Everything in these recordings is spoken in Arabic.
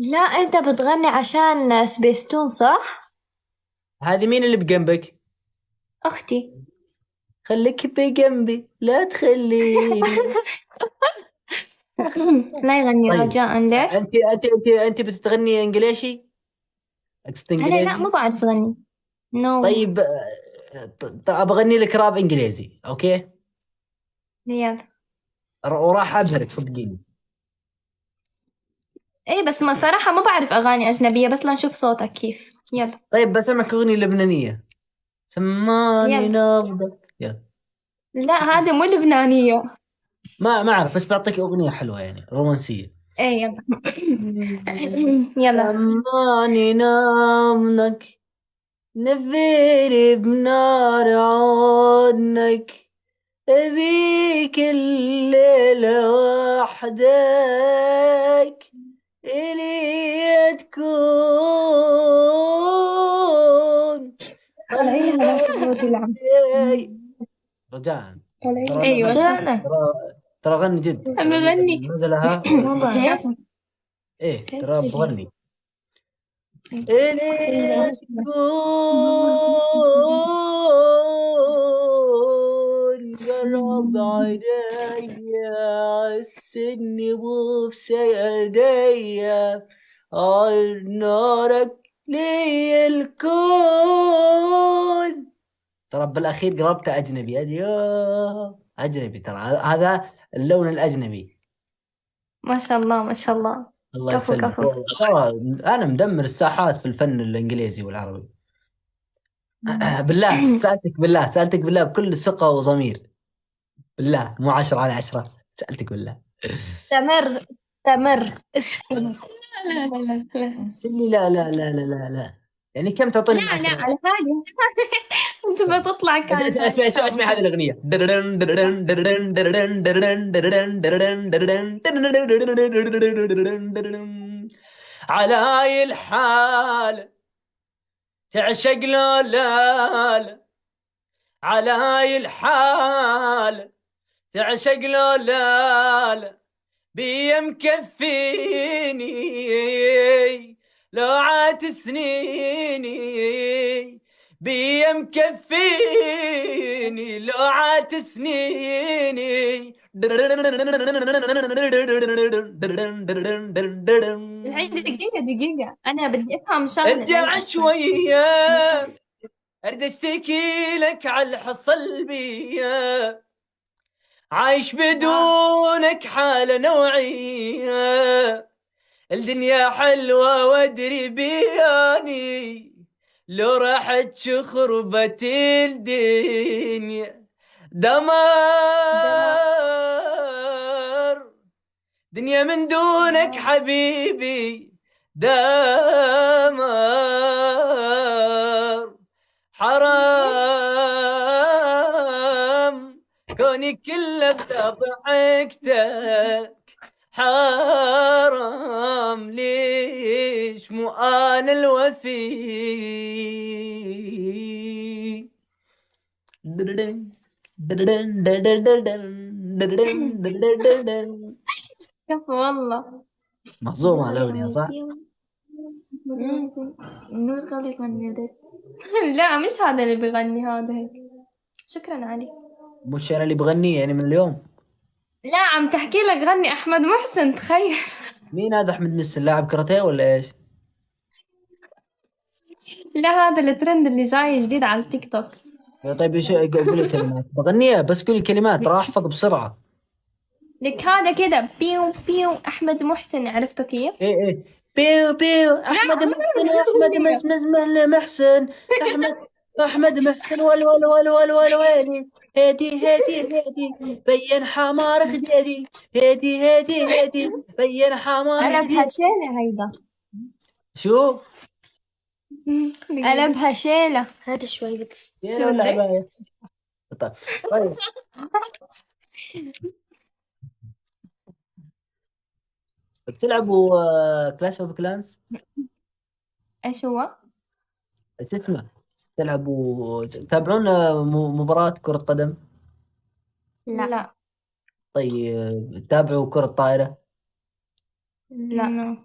لا أنت بتغني عشان سبيستون صح؟ هذه مين اللي بجنبك؟ أختي. خليك بجنبي لا تخليني. لا يغني طيب، رجاء ليش؟ انت بتغني انجليشي؟ اقصد أنا لا ما انجليزي. بعرف أغني. نو. طيب، ابغى اغني لك راب انجليزي، اوكي؟ يلا. وراح ابهرك صدقيني. إيه بس ما صراحة ما بعرف أغاني أجنبية بس لنشوف صوتك كيف. يلا. طيب بسمعك اغنية لبنانية. سماني يلا. نبضك، يلا. لا هذه مو لبنانية. ما اعرف، بس بعطيك اغنية حلوة يعني رومانسية. إيه يلا. يلا. سماني نامك، نفيني بنار عودنك، أبيك الليلة وحدك إلي تكون. طالعين هذاك الزوج العم. خلي رجاء، طالعين ترى أنا أيوة غني، صح. ترى غني جد، عم ترى بغني. نزلها كيف؟ إيه كيف ترى تبي؟ بغني. إلي تكون قرب عيني، عالسن بوبس يدي، عال نارك لي الكون. ترى بالأخير قربت أجنبي، أديو أجنبي، ترى هذا اللون الأجنبي. ما شاء الله ما شاء الله. الله كفو يسلمك. كفو. ترى أنا مدمر الساحات في الفن الإنجليزي والعربي. بالله سألتك، بالله سألتك، بالله بكل ثقة وضمير، بالله مو 10/10، سألتك بالله. استمر. استمر. استمر. لا لا لا لا. سلي لا لا لا لا لا لا، يعني كم تعطيني من لا لا 10؟ على حالي. انت بتطلع كانت اسمع هذه الأغنية. على هاي الحال تعشق لا لا لا، على هاي الحال تعشق لا لا لا، بيا مكفيني لو عات سنيني، بيا مكفيني لو عات سنيني. الحين دقيقة دقيقة أنا بدي أفهم شغلة ارجع هي أصلا. شوية، ارد اشتكي لك على اللي حصل بيا، عايش لا. بدونك حالة نوعية، الدنيا حلوة وادري بياني، لو راحت شخربت الدنيا دمار. دمار. دنيا من دونك دمار. حبيبي دمار. حرام كوني كله بضحكتك، حرام ليش مو انا الوفي. كفو والله. مخزومة الأغنية صح؟ لا مش هذا اللي بيغني هذا هيك. شكرا علي. مش أنا اللي بغني يعني من اليوم. لا عم تحكي لك غني أحمد محسن تخيل. مين هذا أحمد مسن، لاعب كاراتيه ولا إيش؟ لا هذا الترند اللي جاي جديد على التيك توك. طيب ايش، قولي كلمات بغنيها، بس قولي كلمات راح احفظ بسرعة. لك هذا كده بيو بيو أحمد محسن عرفته كيف؟ ايه بيو بيو لا احمد ما محسن، بعرف إيش احمد أغنية. محسن، احمد محسن، ول ول ول ول ول ويلي، هادي بين حمار خديدي، هادي بين حمار قلبها خديدي. شيلة هيدا. شو؟ قلبها شيلة. هات شوي بس يا شو ولا بدك؟ عباية. طيب طيب، بتلعبوا كلاش اوف كلانس؟ ايش هو؟ شو اسمه؟ تلعبوا تتابعون مباراة كرة قدم؟ لا. طيب تتابعوا كرة طايرة؟ لا.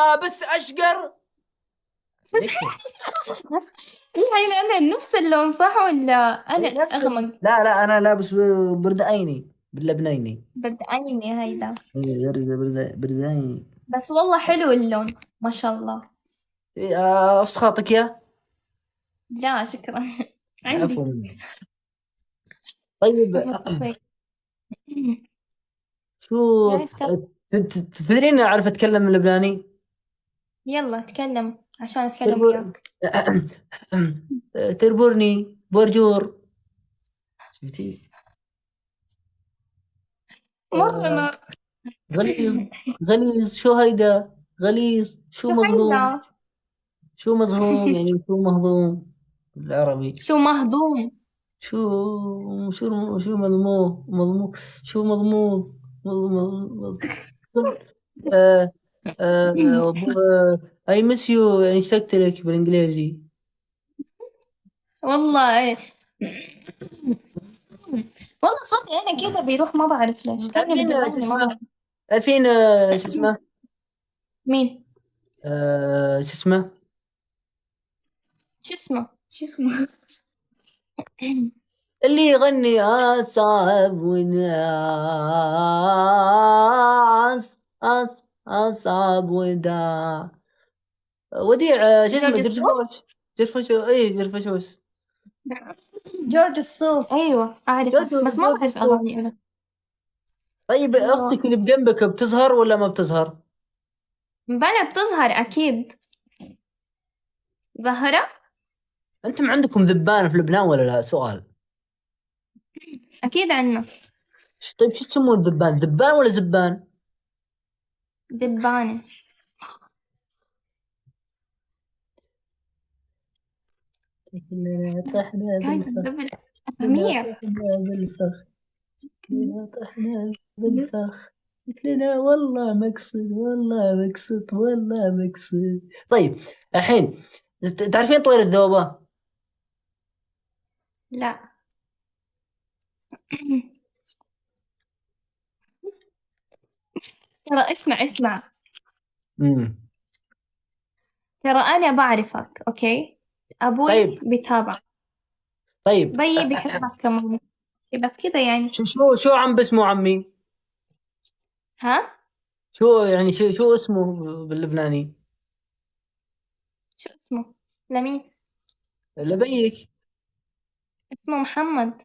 لابس اشقر. نكتب. الحين انا نفس اللون صح ولا انا اي نفس اغمق؟ لا لا، انا لابس بردعيني باللبنيني. بردقيني هيدا. اي بردعيني. بس والله حلو اللون، ما شاء الله. افس خاطك يا. لا شكرا. عفوا عندي. مني. طيب. بحط صيف. شو جايز كم. تدرين اعرف اتكلم اللبناني. يلا تكلم عشان اتكلم تربو... وياك. تربرني بورجور. شفتي؟ مرة آه، نار. غليظ. غليظ شو هيدا؟ غليظ شو شو مظلوم؟ هيدا؟ شو مظهوم يعني شو مهضوم بالعربي؟ شو مهضوم؟ شو شو مضموم. شو مضموض. مض... آه اي مس يو يعني اشتقت لك بالانجليزي. والله إيه. والله صوتي انا كذا بيروح، ما بعرف ليش، كأني بدي تعرفين شو اغني ما اسمه؟ بعرف. تعرفين شو اسمه؟ مين؟ شو اسمه؟ شو اسمه؟ شو اسمه؟ اللي يغني أصعب وناس أصعب وداع. وديع شو اسمه؟ جورج السوف. جرجفوش. جرفشو اي جرفشوس. جورج السوف، ايوه اعرفه بس ما جورج بعرف السوف. اغاني له. طيب ايوه. اختك اللي بجنبك بتظهر ولا ما بتظهر؟ بلا بتظهر اكيد. زهرة. انتم عندكم ذبان في لبنان ولا لا؟ سؤال. اكيد عنا. طيب شو تسمون الذبان؟ ذبان ولا زبان؟ دبانة. كلنا طحنا هاي بالفخ. الدبل. كلنا أهمية. طحنا بالفخ. كلنا طحنا بالفخ. كلنا والله مقصد والله مقصد والله مقصد. طيب الحين تعرفين طوير الذوبة؟ لا. ترى اسمع اسمع. امم ترى أنا بعرفك أوكي. أبوي طيب. بيتابع. طيب بيي بيحبك كمان. بس كذا يعني. شو عم باسمه عمي؟ ها. شو يعني شو اسمه باللبناني؟ شو اسمه؟ لمين؟ لبيك. اسمه محمد.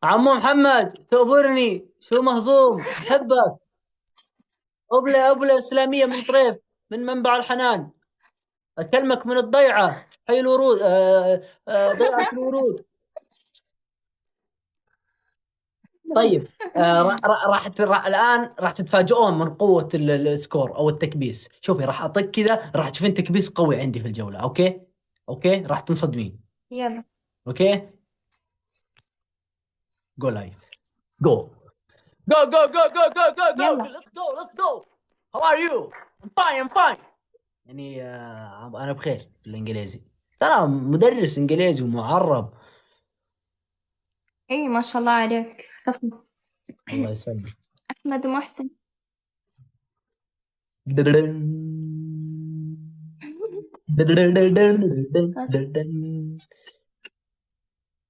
عمو محمد تأبرني شو مهضوم بحبك. أبلة إسلامية من طريف، من منبع الحنان. أكلمك من الضيعة حي الورود. ضيعة الورود. طيب الآن راح تتفاجئون من قوة السكور أو التكبيس. شوفي راح أعطيك كذا، راح تشوفين تكبيس قوي عندي في الجولة. أوكي. أوكي راح تنصدمين. يلا. أوكي. جو لايف. جو. Go, go, go, go, go, go, go. يلا. Let's go, let's go. How are you? I'm fine, I'm fine. يعني أنا بخير بالإنجليزي. ترى مدرس إنجليزي ومعرب. إيه ما شاء الله عليك كفو. الله يسلمك. أحمد محسن.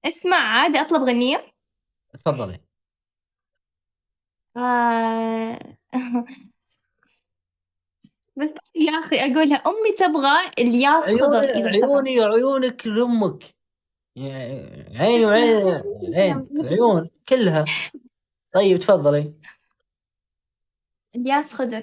اسمع عادي أطلب غنية. تفضلي. آه... بس يا أخي أقولها، أمي تبغى الياس عيوني خضر إذا بتعرف. عيوني عيونك لأمك. يعني عيني تسلم. وعين. عين العيون كلها. طيب تفضلي. الياس خضر.